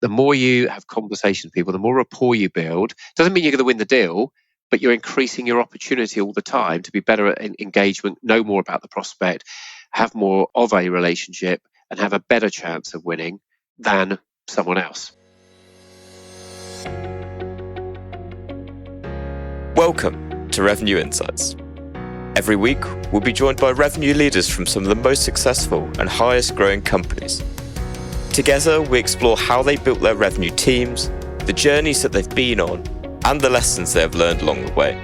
the more you have conversations with people, the more rapport you build. Doesn't mean you're going to win the deal, but you're increasing your opportunity all the time to be better at engagement, know more about the prospect, have more of a relationship, and have a better chance of winning than someone else. Welcome to Revenue Insights. Every week, we'll be joined by revenue leaders from some of the most successful and highest growing companies. Together, we explore how they built their revenue teams, the journeys that they've been on, and the lessons they have learned along the way.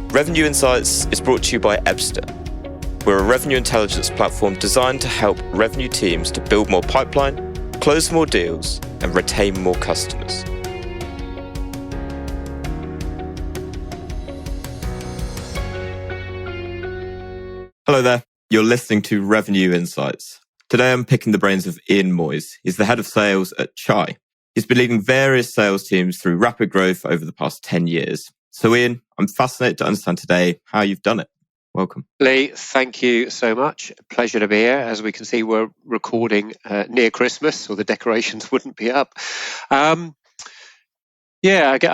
Revenue Insights is brought to you by Ebster. We're a revenue intelligence platform designed to help revenue teams to build more pipeline, close more deals, and retain more customers. Hello there, you're listening to Revenue Insights. Today I'm picking the brains of Ian Moyse. He's the head of sales at ChAI. He's been leading various sales teams through rapid growth over the past 10 years. So Ian, I'm fascinated to understand today how you've done it. Welcome. Lee, thank you so much. Pleasure to be here. As we can see, we're recording near Christmas, or the decorations wouldn't be up. I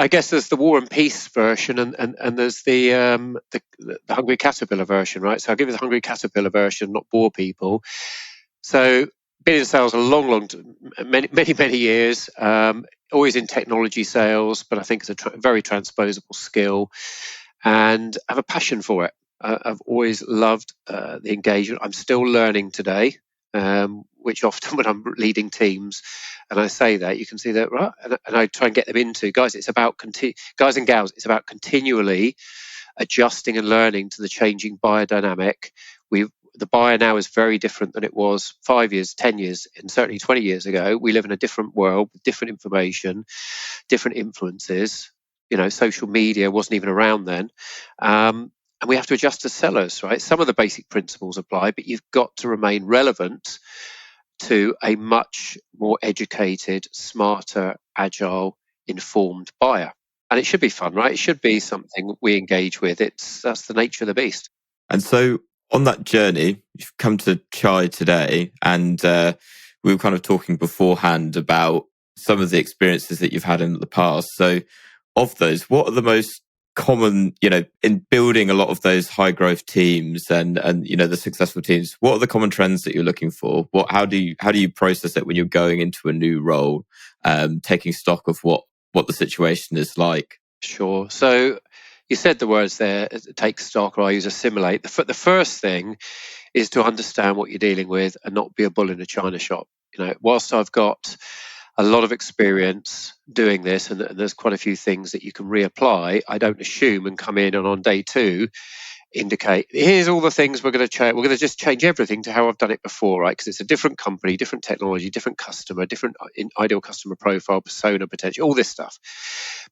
guess there's the War and Peace version, and there's the Hungry Caterpillar version, right? So I'll give you the Hungry Caterpillar version, not bore people. So been in sales a many years. Always in technology sales, but I think it's a very transposable skill, and I have a passion for it. I've always loved the engagement. I'm still learning today, which often when I'm leading teams, and I say that, you can see that, right? And I try and get them into, guys, it's about, guys and gals, it's about continually adjusting and learning to the changing buyer dynamic. The buyer now is very different than it was 5 years, 10 years, and certainly 20 years ago. We live in a different world with different information, different influences. Social media wasn't even around then. And we have to adjust as sellers, right? Some of the basic principles apply, but you've got to remain relevant to a much more educated, smarter, agile, informed buyer. And it should be fun, right? It should be something we engage with. That's the nature of the beast. And so on that journey, you've come to ChAI today, and we were kind of talking beforehand about some of the experiences that you've had in the past. So of those, what are the most common, in building a lot of those high growth teams and the successful teams, what are the common trends that you're looking for? How do you process it when you're going into a new role, taking stock of what the situation is like? Sure. So you said the words there, take stock, or I use assimilate. The first thing is to understand what you're dealing with and not be a bull in a china shop. Whilst I've got a lot of experience doing this, and there's quite a few things that you can reapply, I don't assume and come in and on day two indicate, here's all the things we're going to change. We're going to just change everything to how I've done it before, right? Because it's a different company, different technology, different customer, different ideal customer profile, persona, potential, all this stuff.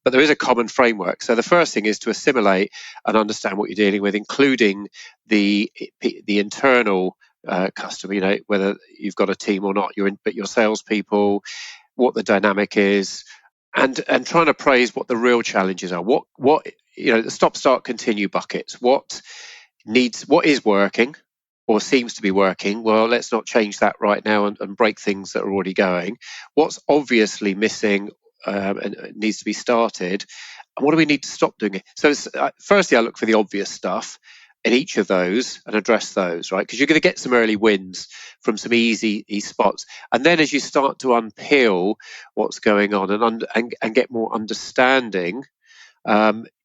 But there is a common framework. So the first thing is to assimilate and understand what you're dealing with, including the internal customer, whether you've got a team or not, but your salespeople, what the dynamic is, and trying to appraise what the real challenges are. What the stop, start, continue buckets. What is working or seems to be working? Well, let's not change that right now and break things that are already going. What's obviously missing and needs to be started, and what do we need to stop doing it? So firstly, I look for the obvious stuff in each of those and address those, right? Because you're going to get some early wins from some easy spots. And then as you start to unpeel what's going on and get more understanding,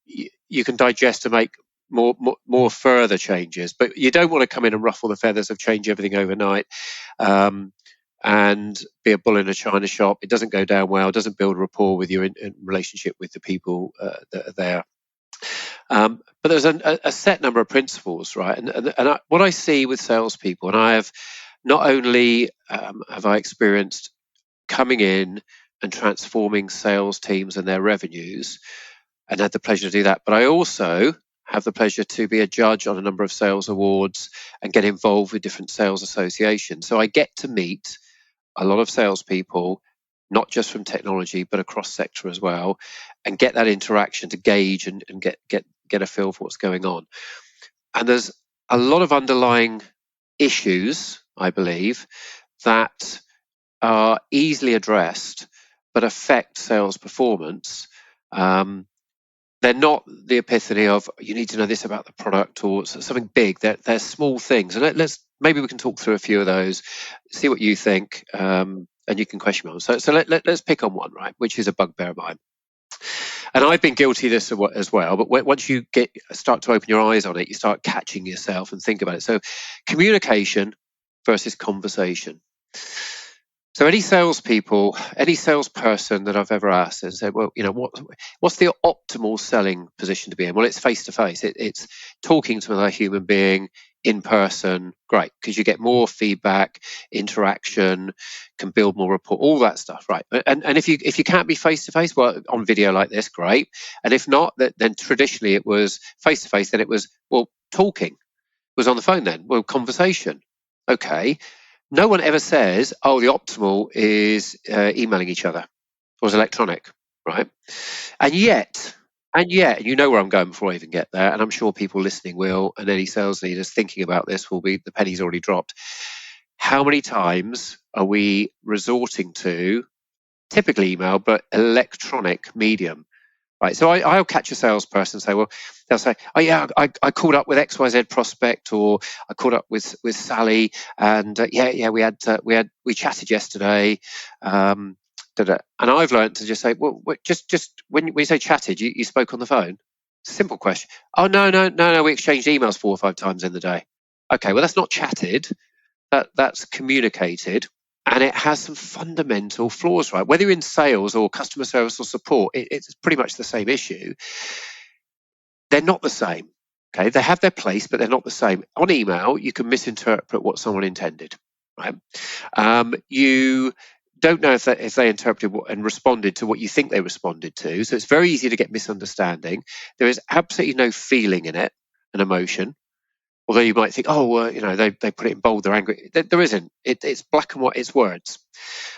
you can digest and make more further changes. But you don't want to come in and ruffle the feathers of change everything overnight and be a bull in a china shop. It doesn't go down well. It doesn't build rapport with you in relationship with the people that are there. But there's a set number of principles, right? And what I see with salespeople, and I have not only have I experienced coming in and transforming sales teams and their revenues, and had the pleasure to do that, but I also have the pleasure to be a judge on a number of sales awards and get involved with different sales associations. So I get to meet a lot of salespeople, not just from technology, but across sector as well, and get that interaction to gauge and get a feel for what's going on. And there's a lot of underlying issues, I believe, that are easily addressed but affect sales performance, they're not the epiphany of you need to know this about the product or something big. They're small things, and maybe we can talk through a few of those, see what you think, and you can question me on. So let's pick on one, right, which is a bugbear of mine. And I've been guilty of this as well. But once you start to open your eyes on it, you start catching yourself and think about it. So, communication versus conversation. So any salespeople, any salesperson that I've ever asked and said, well, what's the optimal selling position to be in? Well, it's face to face. It's talking to another human being in person. Great, because you get more feedback, interaction, can build more rapport, all that stuff, right? And if you can't be face to face, well, on video like this, great. And if not, then traditionally it was face to face. Then it was talking. It was on the phone. Then conversation. Okay. No one ever says, the optimal is emailing each other or is electronic, right? And yet, you know where I'm going before I even get there, and I'm sure people listening will, and any sales leaders thinking about this will be, the penny's already dropped. How many times are we resorting to, typically email, but electronic medium? Right, so I'll catch a salesperson and say, well, they'll say, I called up with XYZ prospect, or I called up with Sally, and we chatted yesterday, and I've learned to just say, well, just when we say chatted, you spoke on the phone. Simple question. Oh no, we exchanged emails 4 or 5 times in the day. Okay, well that's not chatted. That's communicated. And it has some fundamental flaws, right? Whether you're in sales or customer service or support, it's pretty much the same issue. They're not the same. Okay, they have their place, but they're not the same. On email, you can misinterpret what someone intended, right? You don't know if they interpreted and responded to what you think they responded to. So it's very easy to get misunderstanding. There is absolutely no feeling in it, an emotion. Although you might think, they put it in bold, they're angry. There isn't. It's black and white, it's words.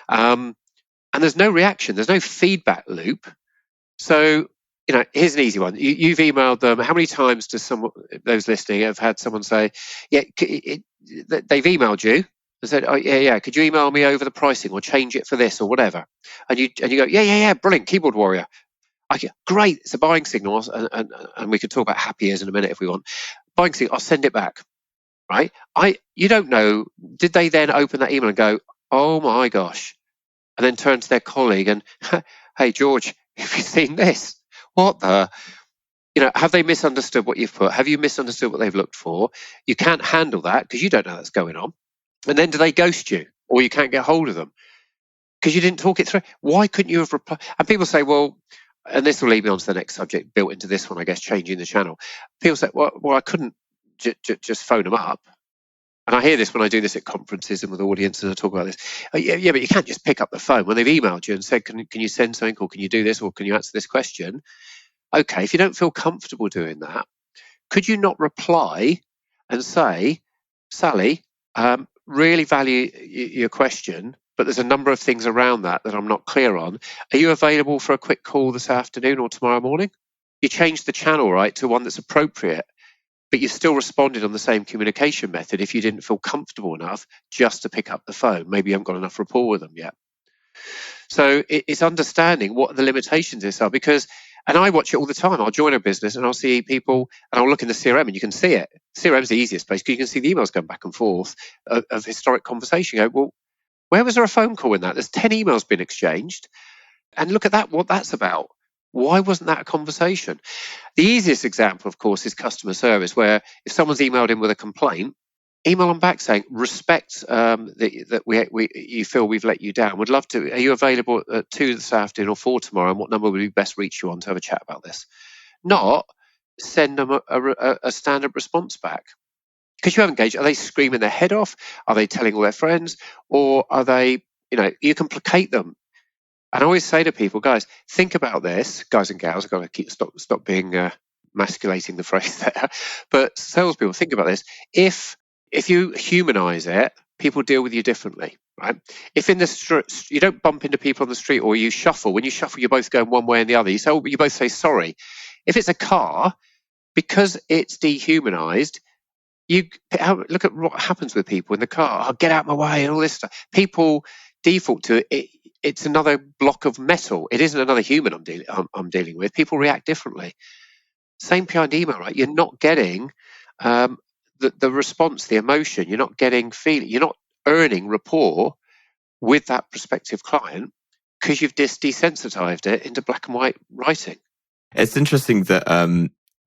And there's no reaction, there's no feedback loop. So, here's an easy one. You've emailed them. How many times does those listening have had someone say, they've emailed you and said, could you email me over the pricing or change it for this or whatever? And you go, yeah, brilliant, keyboard warrior. Great, it's a buying signal, and we could talk about happy ears in a minute if we want. Buying signal, I'll send it back, right? You don't know, did they then open that email and go, oh my gosh, and then turn to their colleague and, hey George, have you seen this? What the? Have they misunderstood what you've put? Have you misunderstood what they've looked for? You can't handle that because you don't know that's going on. And then do they ghost you, or you can't get hold of them because you didn't talk it through? Why couldn't you have replied? And people say, well, and this will lead me on to the next subject built into this one, I guess, changing the channel. People say, well, I couldn't just phone them up. And I hear this when I do this at conferences and with audiences, and I talk about this. But you can't just pick up the phone when they've emailed you and said, can you send something, or can you do this, or can you answer this question? Okay, if you don't feel comfortable doing that, could you not reply and say, Sally, really value your question, but there's a number of things around that I'm not clear on. Are you available for a quick call this afternoon or tomorrow morning? You changed the channel, right, to one that's appropriate, but you still responded on the same communication method if you didn't feel comfortable enough just to pick up the phone. Maybe you haven't got enough rapport with them yet. So it's understanding what the limitations of this are, because, and I watch it all the time. I'll join a business and I'll see people, and I'll look in the CRM and you can see it. CRM is the easiest place because you can see the emails going back and forth of historic conversation. You go, well, where was there a phone call in that? There's 10 emails been exchanged. And look at that, what that's about. Why wasn't that a conversation? The easiest example, of course, is customer service, where if someone's emailed in with a complaint, email them back saying, respect that you feel we've let you down. Would love to. Are you available at 2 this afternoon or 4 tomorrow? And what number would be best reach you on to have a chat about this? Not send them a standard response back. Because you haven't engaged. Are they screaming their head off? Are they telling all their friends? Or are they, you can placate them. And I always say to people, guys, think about this, guys and gals. I've got to stop being masculating the phrase there. But salespeople, think about this. If you humanize it, people deal with you differently, right? If in the street, you don't bump into people on the street, or you shuffle. When you shuffle, you're both going one way and the other. You both say sorry. If it's a car, because it's dehumanized, you look at what happens with people in the car. Oh, get out of my way and all this stuff. People default to it. It's another block of metal. It isn't another human I'm dealing with. People react differently. Same behind email, right? You're not getting the response, the emotion. You're not getting feeling. You're not earning rapport with that prospective client because you've desensitized it into black and white writing. It's interesting that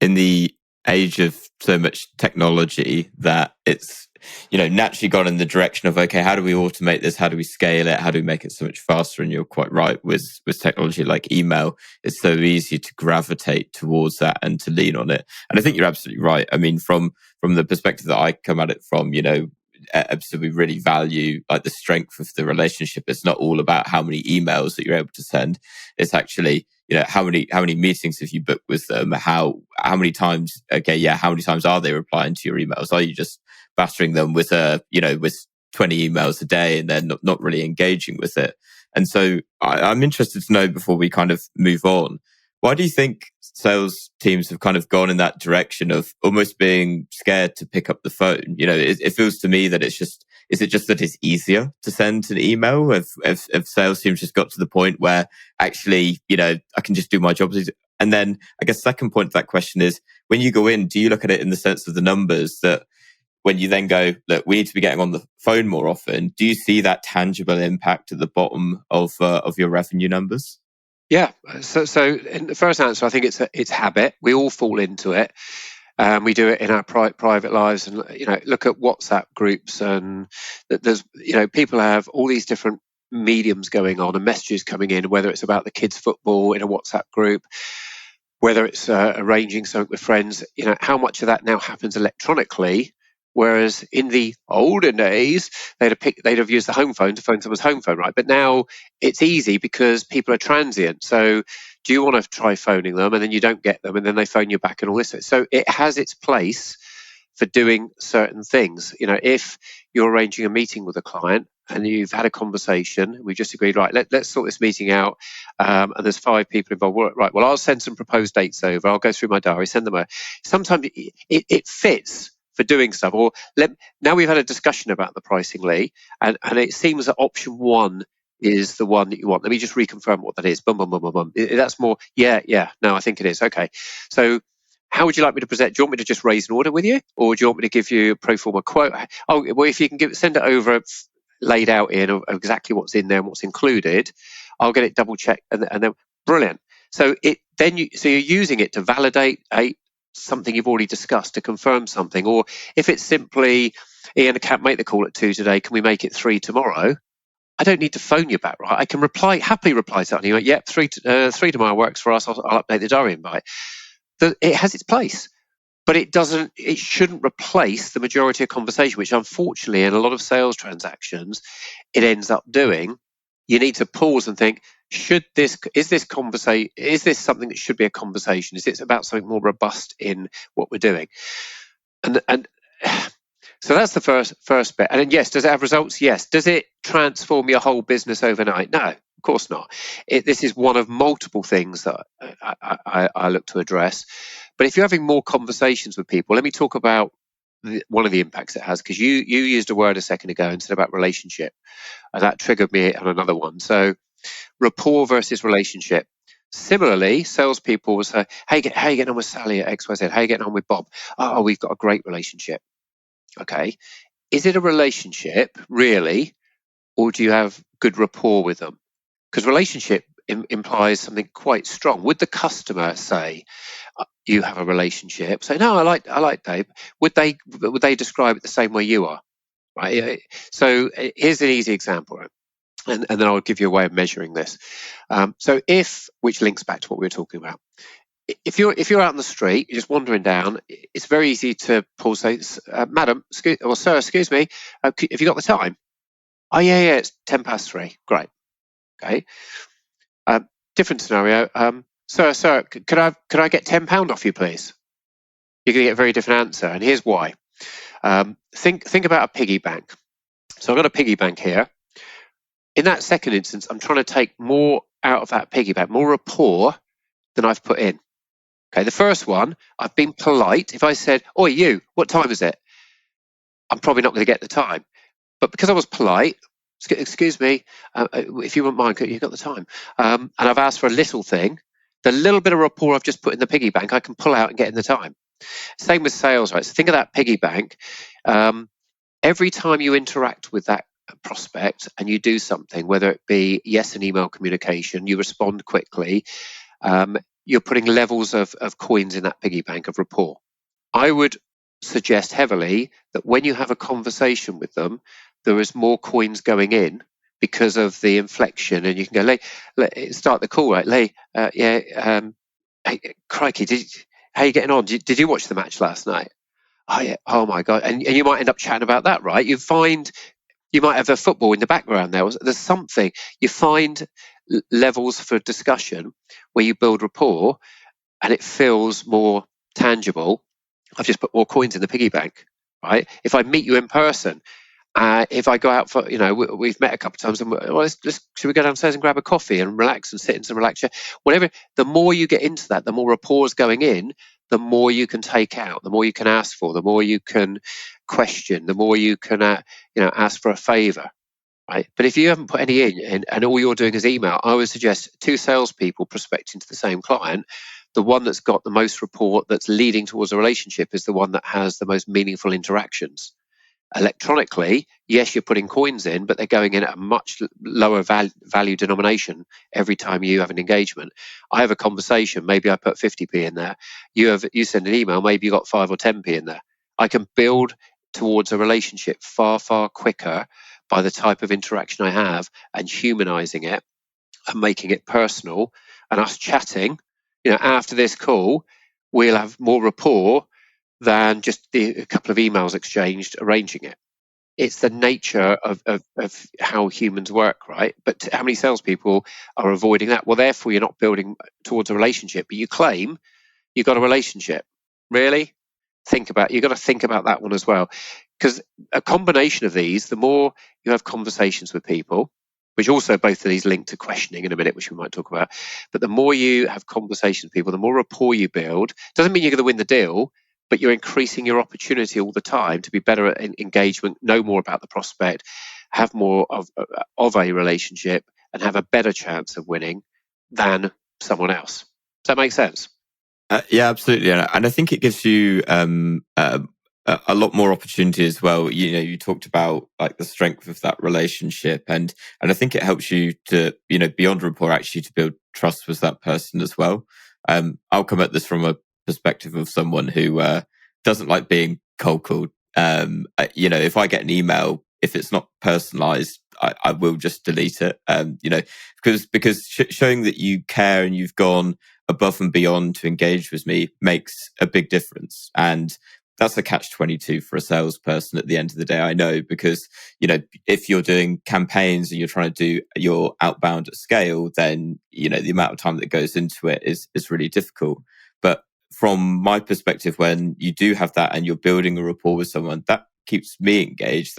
in the age of so much technology that it's naturally gone in the direction of, okay, how do we automate this? How do we scale it? How do we make it so much faster? And you're quite right, with technology like email, it's so easy to gravitate towards that and to lean on it. And I think you're absolutely right. I mean, from the perspective that I come at it from, so we really value like the strength of the relationship. It's not all about how many emails that you're able to send. It's actually, how many meetings have you booked with them? How many times? Okay, yeah, how many times are they replying to your emails? Are you just battering them with with 20 emails a day and then not really engaging with it? And so I'm interested to know, before we kind of move on, why do you think sales teams have kind of gone in that direction of almost being scared to pick up the phone? It feels to me that is it just that it's easier to send an email? If sales teams just got to the point where actually, I can just do my job? And then I guess second point to that question is, when you go in, do you look at it in the sense of the numbers, that when you then go, look, we need to be getting on the phone more often, do you see that tangible impact at the bottom of your revenue numbers? Yeah. So in the first answer, I think it's habit. We all fall into it. We do it in our private lives, and look at WhatsApp groups, and there's people have all these different mediums going on and messages coming in, whether it's about the kids' football in a WhatsApp group, whether it's arranging something with friends. How much of that now happens electronically, whereas in the olden days they'd have used the home phone to phone someone's home phone, right? But now it's easy because people are transient. So do you want to try phoning them, and then you don't get them, and then they phone you back and all this? So it has its place for doing certain things. If you're arranging a meeting with a client and you've had a conversation, we just agreed, right, let's sort this meeting out, and there's 5 people involved. Right, well, I'll send some proposed dates over. I'll go through my diary, send them over. Sometimes it fits for doing stuff. Or now we've had a discussion about the pricing, Lee, and it seems that option 1 is the one that you want. Let me just reconfirm what that is. Boom, boom, boom, boom, boom. That's more, yeah. No, I think it is. Okay. So how would you like me to present? Do you want me to just raise an order with you? Or do you want me to give you a pro forma quote? Oh, well, if you can send it over laid out in of exactly what's in there and what's included, I'll get it double checked, and then brilliant. So you're using it to validate something you've already discussed, to confirm something. Or if it's simply, Ian, I can't make the call at 2 today, can we make it 3 tomorrow? I don't need to phone you back, right? I can happily reply to that. And you go, yep, 3 tomorrow works for us. I'll update the diary invite. It has its place, but it shouldn't replace the majority of conversation, which unfortunately in a lot of sales transactions, it ends up doing. You need to pause and think, is this something that should be a conversation? Is it about something more robust in what we're doing? And so that's the first bit. And then, yes, does it have results? Yes. Does it transform your whole business overnight? No, of course not. This is one of multiple things that I look to address. But if you're having more conversations with people, let me talk about one of the impacts it has, because you used a word a second ago and said about relationship, and that triggered me on another one. So rapport versus relationship. Similarly, salespeople will say, hey, how are you getting on with Sally at XYZ? How are you getting on with Bob? Oh, we've got a great relationship. Okay. Is it a relationship, really, or do you have good rapport with them? Because relationship implies something quite strong. Would the customer say, you have a relationship? Say, no, I like Dave. Would they describe it the same way you are? Right. So here's an easy example, and then I'll give you a way of measuring this. Which links back to what we were talking about. If you're out on the street, you're just wandering down, it's very easy to pause, say, madam, sir, excuse me, have you got the time? Oh, yeah, it's 3:10. Great. Okay. Different scenario. Sir, could I get £10 off you, please? You're going to get a very different answer, and here's why. Think about a piggy bank. So I've got a piggy bank here. In that second instance, I'm trying to take more out of that piggy bank, more rapport than I've put in. Okay, the first one, I've been polite. If I said, "Oi, you, what time is it?" I'm probably not going to get the time. But because I was polite, excuse me, if you wouldn't mind, you've got the time. And I've asked for a little thing. The little bit of rapport I've just put in the piggy bank, I can pull out and get in the time. Same with sales, right? So think of that piggy bank. Every time you interact with that prospect and you do something, whether it be yes, an email communication, you respond quickly, you're putting levels of coins in that piggy bank of rapport. I would suggest heavily that when you have a conversation with them, there is more coins going in because of the inflection, and you can go, Lee, start the call, right? Lee, hey, crikey, how are you getting on? Did you watch the match last night? Oh yeah, oh my God. And you might end up chatting about that, right? You might have a football in the background there. There's something. You find levels for discussion where you build rapport and it feels more tangible. I've just put more coins in the piggy bank, right? If I meet you in person, if I go out for, we've met a couple of times, and should we go downstairs and grab a coffee and relax and sit in some relaxed chair? Whatever. The more you get into that, the more rapport is going in, the more you can take out, the more you can ask for, the more you can question, the more you can, ask for a favour, right? But if you haven't put any in and all you're doing is email, I would suggest two salespeople prospecting to the same client. The one that's got the most rapport, that's leading towards a relationship, is the one that has the most meaningful interactions. Electronically, yes, you're putting coins in, but they're going in at a much lower value denomination every time you have an engagement. I have a conversation, maybe I put 50p in there. You send an email, maybe you got 5 or 10p in there. I can build towards a relationship far, far quicker by the type of interaction I have and humanizing it and making it personal. And us chatting, after this call, we'll have more rapport than just a couple of emails exchanged arranging it. It's the nature of how humans work, right? But how many salespeople are avoiding that? Well, therefore, you're not building towards a relationship, but you claim you've got a relationship. Really? You've got to think about that one as well. Because a combination of these, the more you have conversations with people, which also both of these link to questioning in a minute, which we might talk about, but the more you have conversations with people, the more rapport you build. Doesn't mean you're going to win the deal, but you're increasing your opportunity all the time to be better at engagement, know more about the prospect, have more of a relationship, and have a better chance of winning than someone else. Does that make sense? Yeah, absolutely. And I think it gives you a lot more opportunity as well. You talked about like the strength of that relationship, and I think it helps you to, beyond rapport, actually to build trust with that person as well. I'll come at this from a perspective of someone who doesn't like being cold called. If I get an email, if it's not personalized, I will just delete it. Because showing that you care and you've gone above and beyond to engage with me makes a big difference. And that's a catch-22 for a salesperson at the end of the day, I know, because, if you're doing campaigns and you're trying to do your outbound at scale, then, the amount of time that goes into it is really difficult. But from my perspective, when you do have that and you're building a rapport with someone, that keeps me engaged.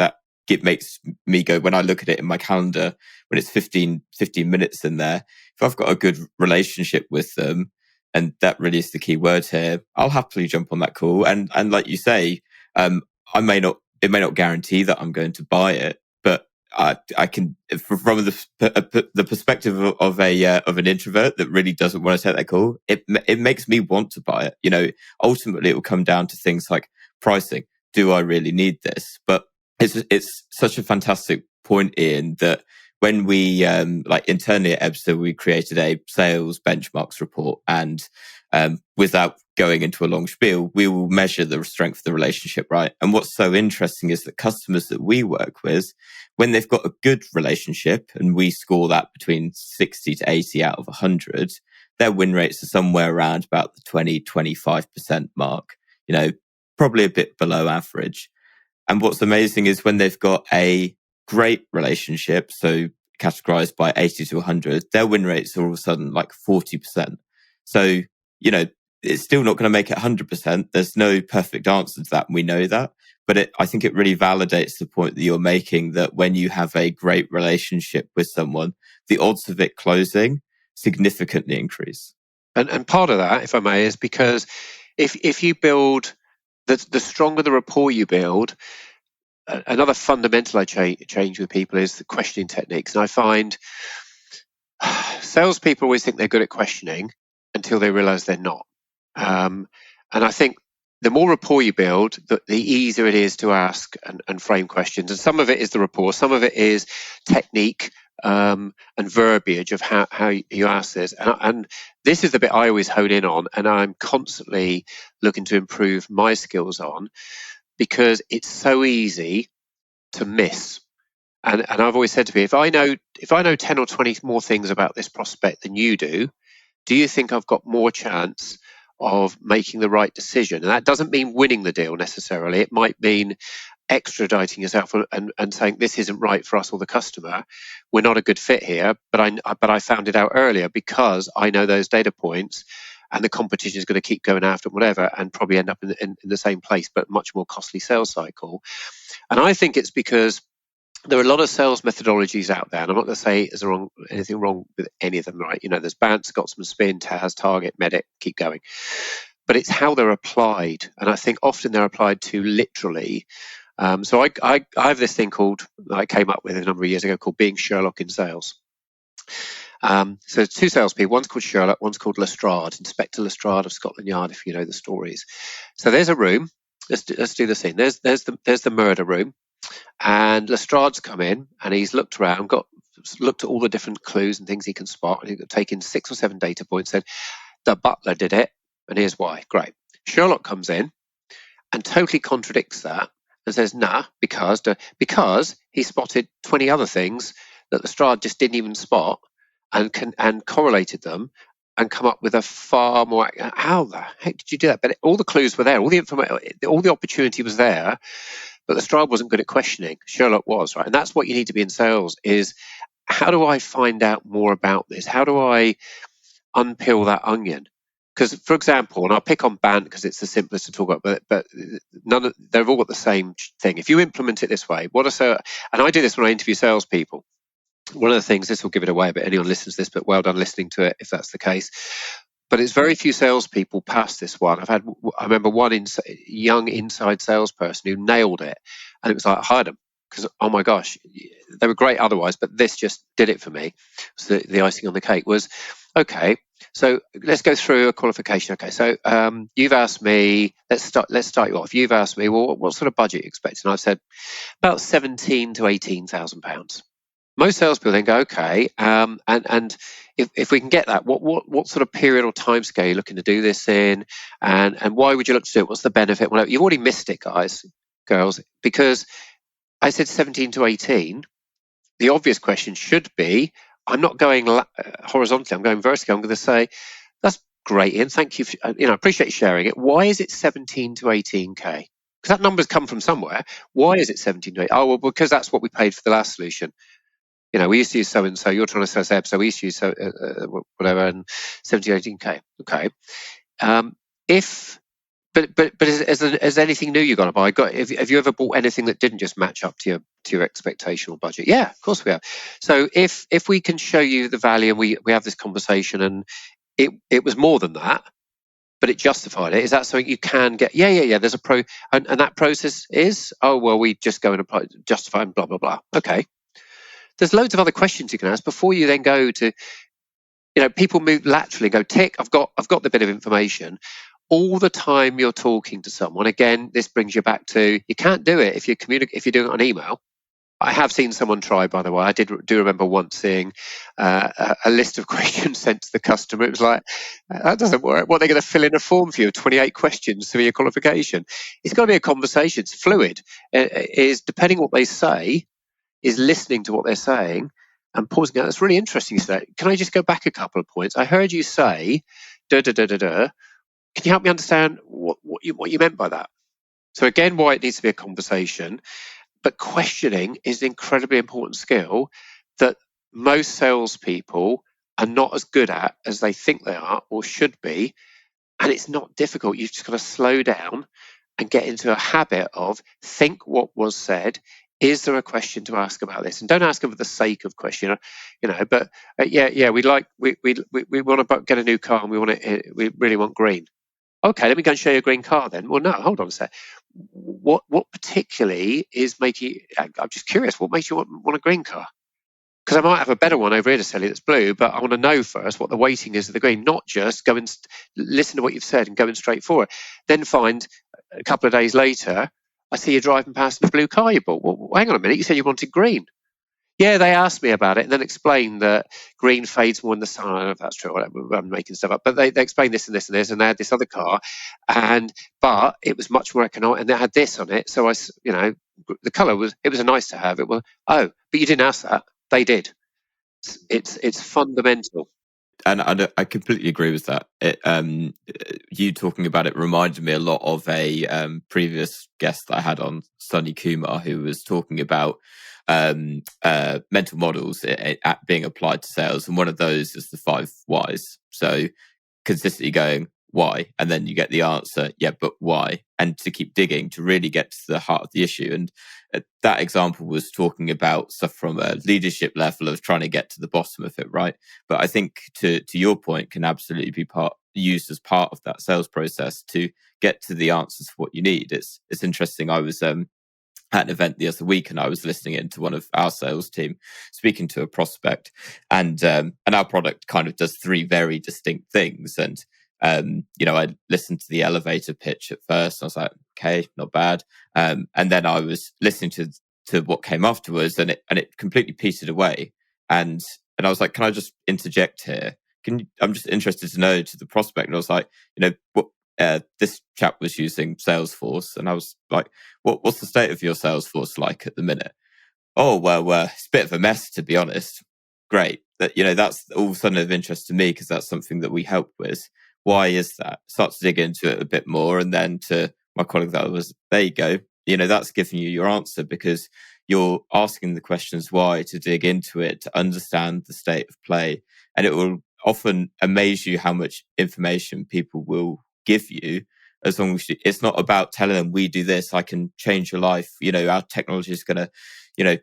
It makes me go, when I look at it in my calendar, when it's 15 minutes in there, if I've got a good relationship with them, and that really is the key word here, I'll happily jump on that call. And like you say, it may not guarantee that I'm going to buy it, but I can, from the perspective of an introvert that really doesn't want to take that call, it makes me want to buy it. Ultimately it will come down to things like pricing. Do I really need this? But it's such a fantastic point, Ian, that when we internally at Ebster, we created a sales benchmarks report, and without going into a long spiel, we will measure the strength of the relationship, right? And what's so interesting is that customers that we work with, when they've got a good relationship, and we score that between 60 to 80 out of 100, their win rates are somewhere around about the 20-25% mark, probably a bit below average. And what's amazing is when they've got a great relationship, so categorized by 80 to 100, their win rates are all of a sudden like 40%. So, it's still not going to make it 100%. There's no perfect answer to that. And we know that. But I think it really validates the point that you're making, that when you have a great relationship with someone, the odds of it closing significantly increase. And part of that, if I may, is because if you build, the stronger the rapport you build, another fundamental I change with people is the questioning techniques. And I find salespeople always think they're good at questioning until they realize they're not. And I think the more rapport you build, the easier it is to ask and frame questions. And some of it is the rapport, some of it is technique and verbiage of how you ask this. And this is the bit I always hone in on, and I'm constantly looking to improve my skills on, because it's so easy to miss. And I've always said to people, if I know 10 or 20 more things about this prospect than you do you think I've got more chance of making the right decision? And that doesn't mean winning the deal necessarily. It might mean extraditing yourself and saying this isn't right for us or the customer. We're not a good fit here, but I found it out earlier because I know those data points, and the competition is going to keep going after whatever and probably end up in the same place, but much more costly sales cycle. And I think it's because there are a lot of sales methodologies out there, and I'm not going to say there's anything wrong with any of them, right? There's BANT, Scotsman Spin, TAS, Target, Medic, keep going. But it's how they're applied, and I think often they're applied too literally. So I have this thing that I came up with a number of years ago called being Sherlock in sales. So two salespeople, one's called Sherlock, one's called Lestrade, Inspector Lestrade of Scotland Yard, if you know the stories. So there's a room. Let's do the scene. There's the murder room. And Lestrade's come in and he's looked around, looked at all the different clues and things he can spot, and he's taken 6 or 7 data points, said the butler did it, and here's why. Great. Sherlock comes in and totally contradicts that and says, nah, because he spotted 20 other things that Lestrade just didn't even spot, and correlated them and come up with a far more. How the heck did you do that? But all the clues were there, all the information, all the opportunity was there. But Lestrade wasn't good at questioning. Sherlock was, right? And that's what you need to be in sales is, how do I find out more about this? How do I unpeel that onion? Because, for example, and I'll pick on BANT because it's the simplest to talk about, but they've all got the same thing. If you implement it this way, and I do this when I interview salespeople. One of the things, this will give it away, but anyone listens to this, but well done listening to it if that's the case. But it's very few salespeople pass this one. I remember one young inside salesperson who nailed it, and it was like, I hired them because, oh my gosh, they were great otherwise, but this just did it for me. So the icing on the cake was, okay, so let's go through a qualification. Okay, so you've asked me, let's start you off. You've asked me, well, what sort of budget you expect? And I've said about £17,000 to £18,000. Most salespeople then go, okay, and if we can get that, what sort of period or time scale are you looking to do this in, and why would you look to do it? What's the benefit? Well, you've already missed it, girls, because I said 17 to 18. The obvious question should be, I'm not going horizontally, I'm going vertically. I'm going to say, that's great, Ian, thank you. I appreciate you sharing it. Why is it 17 to 18K? Because that number's come from somewhere. Why is it 17 to 18? Oh, well, because that's what we paid for the last solution. We used to use so and so. You're trying to sell Zeb, so we used to use whatever, and 17, 18K. Okay. But is anything new you're going to buy? Have you ever bought anything that didn't just match up to your expectation or budget? Yeah, of course we have. So if we can show you the value, and we have this conversation, and it was more than that, but it justified it. Is that something you can get? Yeah. There's a pro, and that process is, oh well, we just go and apply, justify, and blah blah blah. Okay. There's loads of other questions you can ask before you then go to, people move laterally, go tick, I've got the bit of information. All the time you're talking to someone, again, this brings you back to, you can't do it if you're doing it on email. I have seen someone try, by the way. I do remember once seeing a list of questions sent to the customer. It was like, that doesn't work. What, they're going to fill in a form for you, 28 questions for your qualification? It's got to be a conversation. It's fluid. It is, depending on what they say, is listening to what they're saying and pausing out. That's really interesting. You say, can I just go back a couple of points? I heard you say, da da da da da. Can you help me understand what you meant by that? So again, why it needs to be a conversation, but questioning is an incredibly important skill that most salespeople are not as good at as they think they are or should be. And it's not difficult. You've just got to slow down and get into a habit of think what was said. Is there a question to ask about this? And don't ask them for the sake of question, But we want to get a new car and we really want green. Okay, let me go and show you a green car then. Well, no, hold on a sec. what particularly is making? I'm just curious. What makes you want a green car? Because I might have a better one over here to sell you that's blue, but I want to know first what the weighting is of the green, not just go and listen to what you've said and going straight for it. Then find a couple of days later, I see you driving past the blue car you bought. Well, hang on a minute, you said you wanted green. Yeah, they asked me about it and then explained that green fades more in the sun. I don't know if that's true. I'm making stuff up. But they explained this and this and this, and they had this other car, but it was much more economic, and they had this on it. So the colour was a nice to have. It was, oh, but you didn't ask that. They did. It's fundamental. And I completely agree with that. You talking about it reminded me a lot of a previous guest that I had on, Sunny Kumar, who was talking about mental models being applied to sales. And one of those is the 5 whys. So consistently going, why? And then you get the answer, yeah, but why? And to keep digging to really get to the heart of the issue. And that example was talking about stuff from a leadership level of trying to get to the bottom of it, right? But I think to your point, can absolutely be used as part of that sales process to get to the answers for what you need. It's interesting. I was at an event the other week, and I was listening into one of our sales team speaking to a prospect, and our product kind of does 3 very distinct things. And I listened to the elevator pitch at first. And I was like, okay, not bad. And then I was listening to what came afterwards, and it completely petered away. And I was like, can I just interject here? I'm just interested to know to the prospect. And I was like, what this chap was using Salesforce, and I was like, what's the state of your Salesforce like at the minute? Oh, well, it's a bit of a mess, to be honest. Great. That's all of a sudden of interest to me, because that's something that we help with. Why is that? Start to dig into it a bit more. And then to my colleague, that was, there you go. That's giving you your answer, because you're asking the questions why, to dig into it, to understand the state of play. And it will often amaze you how much information people will give you, as long as it's not about telling them, we do this, I can change your life. Our technology is going to,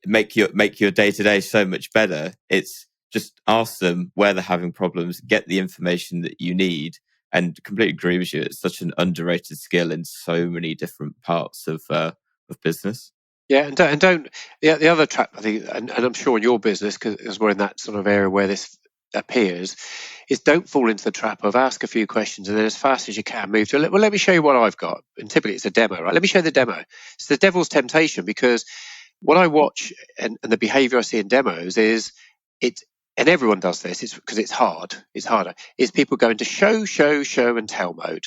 make your day-to-day so much better. It's just ask them where they're having problems, get the information that you need, and completely agree with you. It's such an underrated skill in so many different parts of business. Yeah, and don't the other trap, I think, and I'm sure in your business, because we're in that sort of area where this appears, is don't fall into the trap of ask a few questions and then as fast as you can move to, well, let me show you what I've got. And typically it's a demo, right? Let me show you the demo. It's the devil's temptation, because what I watch and the behavior I see in demos is and everyone does this, it's because it's harder, is people go into show and tell mode.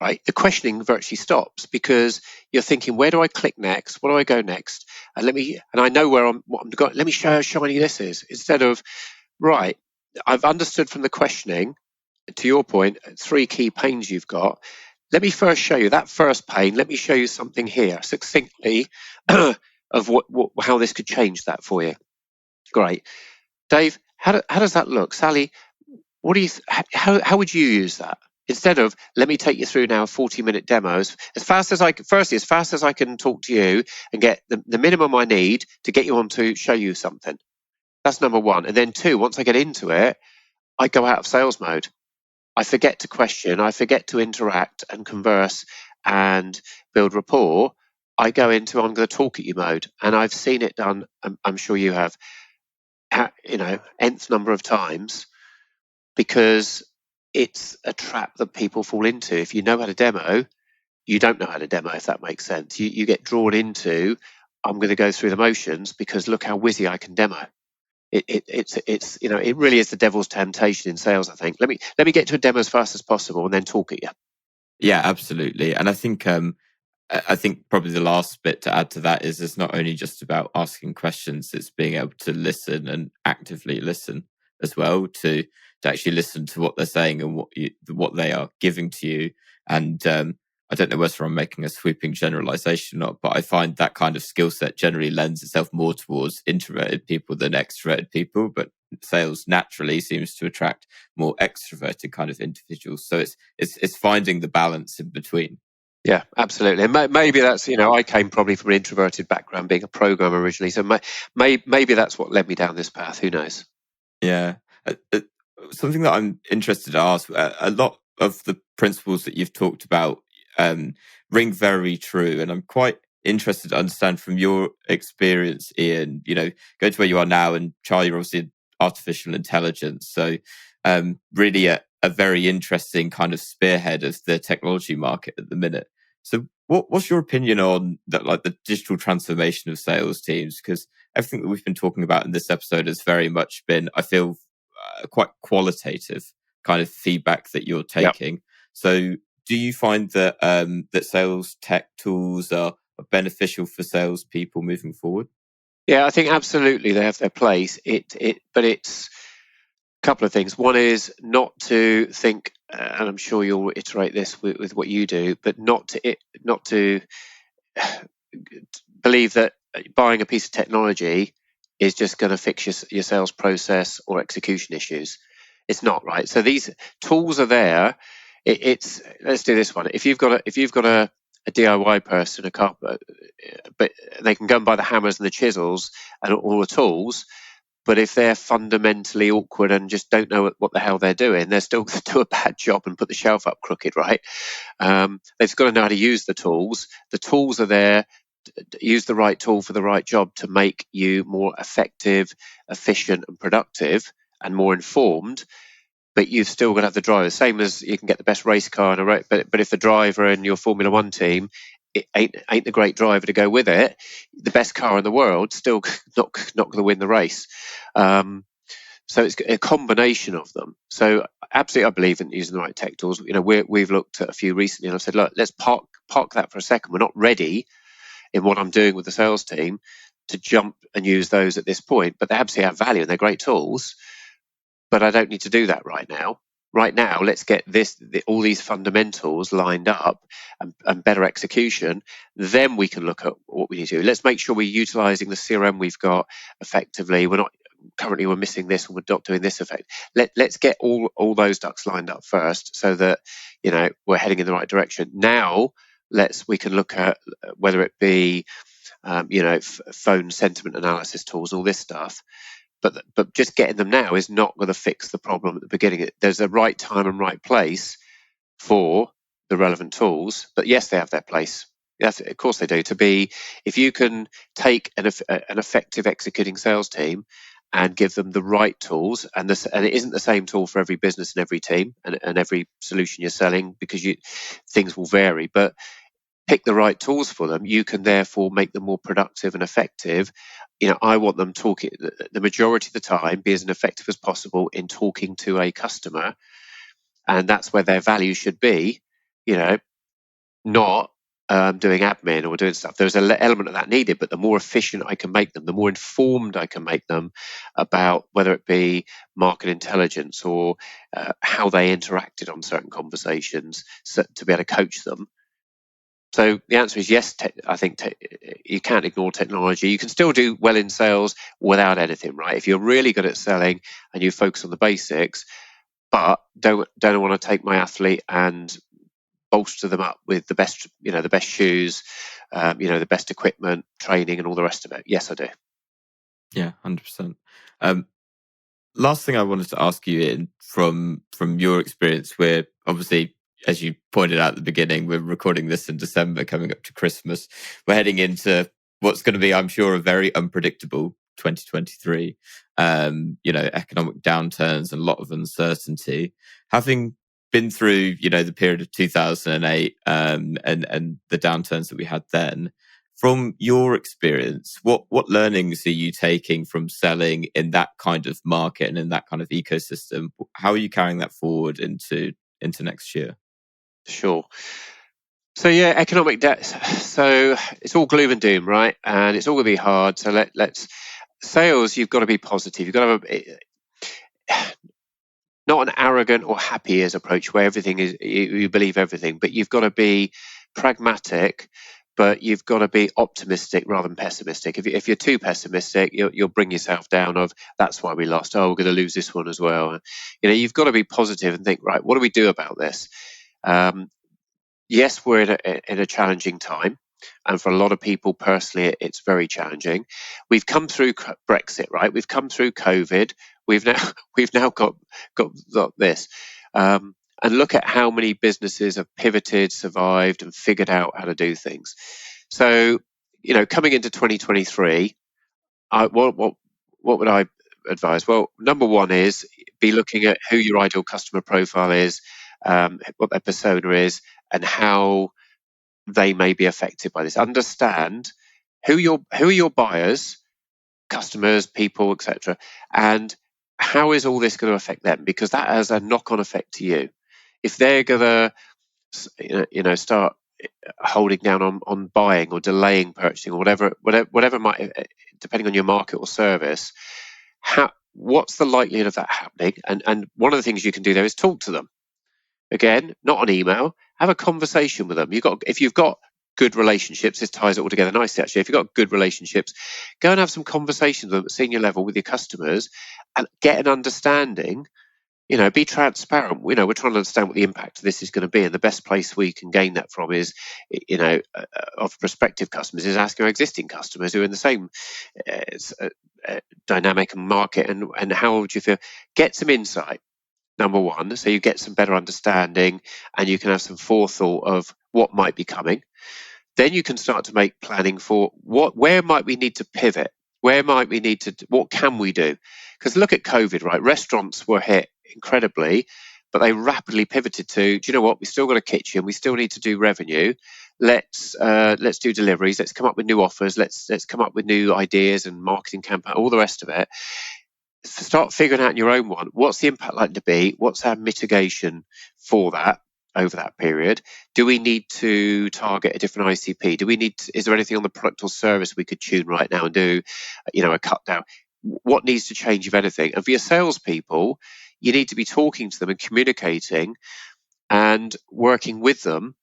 Right, the questioning virtually stops, because you're thinking, where do I click next? What do I go next? And I know what I'm going. Let me show how shiny this is. Instead of, right, I've understood from the questioning, to your point, 3 key pains you've got. Let me first show you that first pain. Let me show you something here succinctly of how this could change that for you. Great, Dave. How does that look, Sally? What do you? How would you use that? Instead of, let me take you through now 40-minute demos as fast as I can talk to you and get the minimum I need to get you on to show you something. That's number 1. And then 2, once I get into it, I go out of sales mode. I forget to question, I forget to interact and converse and build rapport. I go into, I'm going to talk at you mode. And I've seen it done, I'm sure you have, nth number of times, because it's a trap that people fall into. If you know how to demo, you don't know how to demo, if that makes sense. You get drawn into, I'm going to go through the motions because look how whizzy I can demo. It really is the devil's temptation in sales, I think. Let me get to a demo as fast as possible and then talk at you. Yeah, absolutely. And I think probably the last bit to add to that is it's not only just about asking questions, it's being able to listen and actively listen as well, to actually listen to what they're saying and what they are giving to you. And I don't know whether I'm making a sweeping generalization or not, but I find that kind of skill set generally lends itself more towards introverted people than extroverted people. But sales naturally seems to attract more extroverted kind of individuals. So it's finding the balance in between. Yeah, absolutely. And maybe that's, I came probably from an introverted background, being a programmer originally. So maybe that's what led me down this path. Who knows? Yeah. Something that I'm interested to ask, a lot of the principles that you've talked about ring very true. And I'm quite interested to understand from your experience, Ian, go to where you are now, and ChAI, you're obviously in artificial intelligence. So really a very interesting kind of spearhead of the technology market at the minute. So what's your opinion on that, like the digital transformation of sales teams? Because everything that we've been talking about in this episode has very much been, I feel, quite qualitative kind of feedback that you're taking. Yep. So do you find that that sales tech tools are beneficial for salespeople moving forward? Yeah, I think absolutely they have their place. But it's a couple of things. One is not to think, and I'm sure you'll iterate this with what you do, but not to believe that buying a piece of technology is just going to fix your sales process or execution issues. It's not, right. So these tools are there. It's let's do this one. If you've got a DIY person, a carpenter, but they can go and buy the hammers and the chisels and all the tools. But if they're fundamentally awkward and just don't know what the hell they're doing, they're still going to do a bad job and put the shelf up crooked, right? They've got to know how to use the tools. The tools are there. Use the right tool for the right job to make you more effective, efficient, and productive, and more informed. But you've still got to have the driver. Same as you can get the best race car in a race, but if the driver in your Formula One team it ain't the great driver to go with it, the best car in the world still not going to win the race. So it's a combination of them. So absolutely, I believe in using the right tech tools. We've looked at a few recently, and I've said, look, let's park that for a second. We're not ready in what I'm doing with the sales team to jump and use those at this point, but they absolutely have value and they're great tools. But I don't need to do that right now. Right now, let's get all these fundamentals lined up and better execution. Then we can look at what we need to do. Let's make sure we're utilising the CRM we've got effectively. We're missing this, or we're not doing this effect. Let's get all those ducks lined up first, so that we're heading in the right direction. Now, we can look at whether it be phone sentiment analysis tools, all this stuff. But just getting them now is not going to fix the problem at the beginning. There's a right time and right place for the relevant tools. But yes, they have their place. Yes, of course they do. If you can take an effective executing sales team and give them the right tools, and it isn't the same tool for every business and every team and every solution you're selling, because things will vary. But pick the right tools for them, you can therefore make them more productive and effective. I want them talking the majority of the time, be as effective as possible in talking to a customer, and that's where their value should be. Not doing admin or doing stuff. There's an element of that needed, but the more efficient I can make them, the more informed I can make them about whether it be market intelligence or how they interacted on certain conversations, to be able to coach them. So the answer is yes. I think you can't ignore technology. You can still do well in sales without anything, right? If you're really good at selling and you focus on the basics, but don't want to take my athlete and bolster them up with the best shoes, the best equipment, training, and all the rest of it. Yes, I do. Yeah, 100%. Last thing I wanted to ask you, Ian, from your experience, where obviously, as you pointed out at the beginning, we're recording this in December, coming up to Christmas. We're heading into what's going to be, I'm sure, a very unpredictable 2023. Economic downturns and a lot of uncertainty. Having been through, the period of 2008 and the downturns that we had then, from your experience, what learnings are you taking from selling in that kind of market and in that kind of ecosystem? How are you carrying that forward into next year? Sure. So yeah, economic debt. So it's all gloom and doom, right? And it's all going to be hard. So let's sales. You've got to be positive. You've got to have not an arrogant or happy ears approach where everything is you believe everything, but you've got to be pragmatic. But you've got to be optimistic rather than pessimistic. If you're too pessimistic, you'll bring yourself down. That's why we lost. Oh, we're going to lose this one as well. You've got to be positive and think, right, what do we do about this? Yes, we're in a challenging time, and for a lot of people personally, it's very challenging. We've come through Brexit, right? We've come through COVID. We've now got this, and and look at how many businesses have pivoted, survived, and figured out how to do things. So, coming into 2023, what would I advise? Well, number one is be looking at who your ideal customer profile is, what their persona is, and how they may be affected by this. Understand who are your buyers, customers, people, etc., and how is all this going to affect them? Because that has a knock-on effect to you. If they're going to, start holding down on buying or delaying purchasing or whatever might, depending on your market or service, what's the likelihood of that happening? And one of the things you can do there is talk to them. Again, not on email. Have a conversation with them. If you've got good relationships, this ties it all together nicely. Actually, if you've got good relationships, go and have some conversations with them at senior level with your customers, and get an understanding. Be transparent. We're trying to understand what the impact of this is going to be, and the best place we can gain that from is, of prospective customers, is asking our existing customers who are in the same dynamic and market, and how would you feel? Get some insight. Number one, so you get some better understanding, and you can have some forethought of what might be coming. Then you can start to make planning for where might we need to pivot? What can we do? Because look at COVID, right? Restaurants were hit incredibly, but they rapidly pivoted to, do you know what? We still got a kitchen. We still need to do revenue. Let's do deliveries. Let's come up with new offers. Let's come up with new ideas and marketing campaign, all the rest of it. Start figuring out your own one. What's the impact likely to be? What's our mitigation for that over that period? Do we need to target a different ICP? Is there anything on the product or service we could tune right now and do, a cut down? What needs to change, if anything? And for your salespeople, you need to be talking to them and communicating and working with them,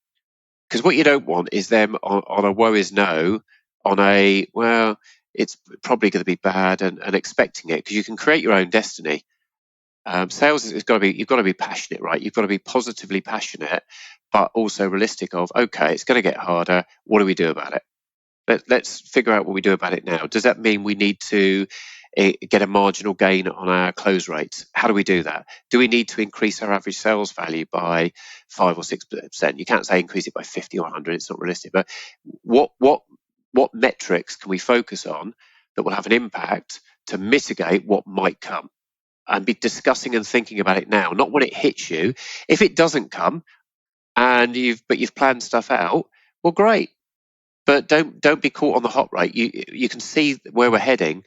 because what you don't want is them on a woe is no, on a, well, it's probably going to be bad, and expecting it, because you can create your own destiny. Sales you've got to be passionate, right? You've got to be positively passionate, but also realistic of, okay, it's going to get harder. What do we do about it? Let's figure out what we do about it now. Does that mean we need to get a marginal gain on our close rates? How do we do that? Do we need to increase our average sales value by 5 or 6%? You can't say increase it by 50 or 100. It's not realistic. But what metrics can we focus on that will have an impact to mitigate what might come? And be discussing and thinking about it now, not when it hits you. If it doesn't come and you've planned stuff out, well, great. But don't be caught on the hot rate. You can see where we're heading.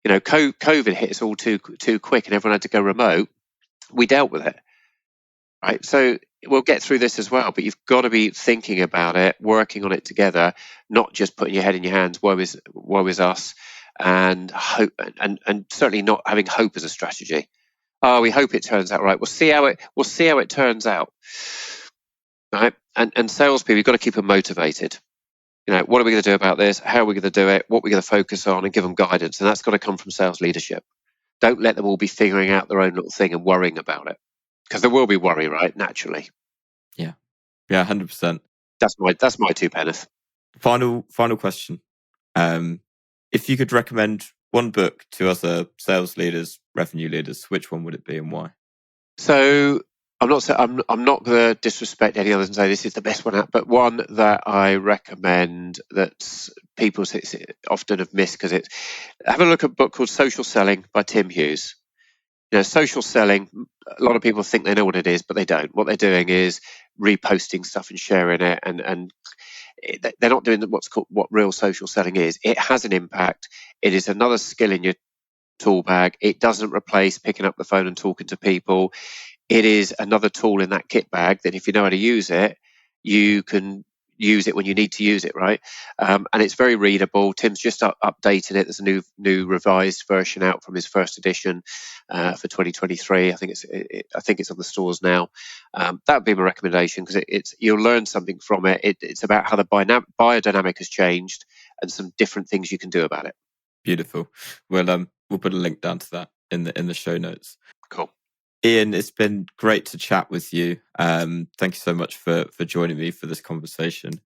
COVID hit us all too quick, and everyone had to go remote. We dealt with it, right? So we'll get through this as well. But you've got to be thinking about it, working on it together, not just putting your head in your hands. Woe is us, and hope, and certainly not having hope as a strategy. Oh, we hope it turns out right. We'll see how it turns out, right? And salespeople, you've got to keep them motivated. What are we going to do about this? How are we going to do it? What are we going to focus on, and give them guidance? And that's got to come from sales leadership. Don't let them all be figuring out their own little thing and worrying about it, because there will be worry, right? Naturally. Yeah, 100%. That's my two penneth. Final question. If you could recommend one book to other sales leaders, revenue leaders, which one would it be and why? So I'm not going to disrespect any others and say this is the best one out, but one that I recommend that people often have missed, because have a look at a book called Social Selling by Tim Hughes. Social selling, a lot of people think they know what it is, but they don't. What they're doing is reposting stuff and sharing it, and they're not doing what real social selling is. It has an impact. It is another skill in your tool bag. It doesn't replace picking up the phone and talking to people. It is another tool in that kit bag that, if you know how to use it, you can use it when you need to use it, right? And it's very readable. Tim's just updated it. There's a new revised version out from his first edition for 2023. I think it's on the stores now. That would be my recommendation, because you'll learn something from it. It's about how the biodynamic has changed and some different things you can do about it. Beautiful. Well, we'll put a link down to that in the show notes. Cool. Ian, it's been great to chat with you. Thank you so much for joining me for this conversation.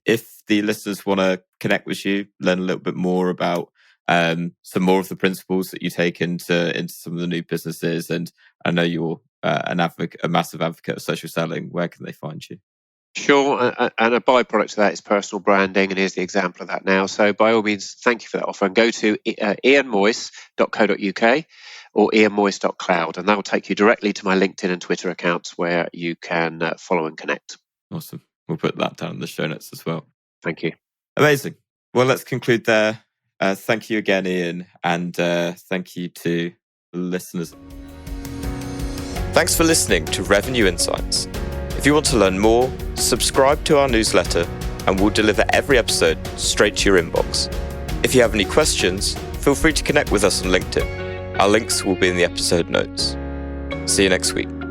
If the listeners want to connect with you, learn a little bit more about some more of the principles that you take into some of the new businesses. And I know you're a massive advocate of social selling. Where can they find you? Sure, and a byproduct of that is personal branding, and here's the example of that now. So by all means, thank you for that offer, and go to ianmoyse.co.uk or ianmoyse.cloud, and that will take you directly to my LinkedIn and Twitter accounts where you can follow and connect. Awesome. We'll put that down in the show notes as well. Thank you. Amazing. Well, let's conclude there. Thank you again, Ian, and thank you to the listeners. Thanks for listening to Revenue Insights. If you want to learn more, subscribe to our newsletter and we'll deliver every episode straight to your inbox. If you have any questions, feel free to connect with us on LinkedIn. Our links will be in the episode notes. See you next week.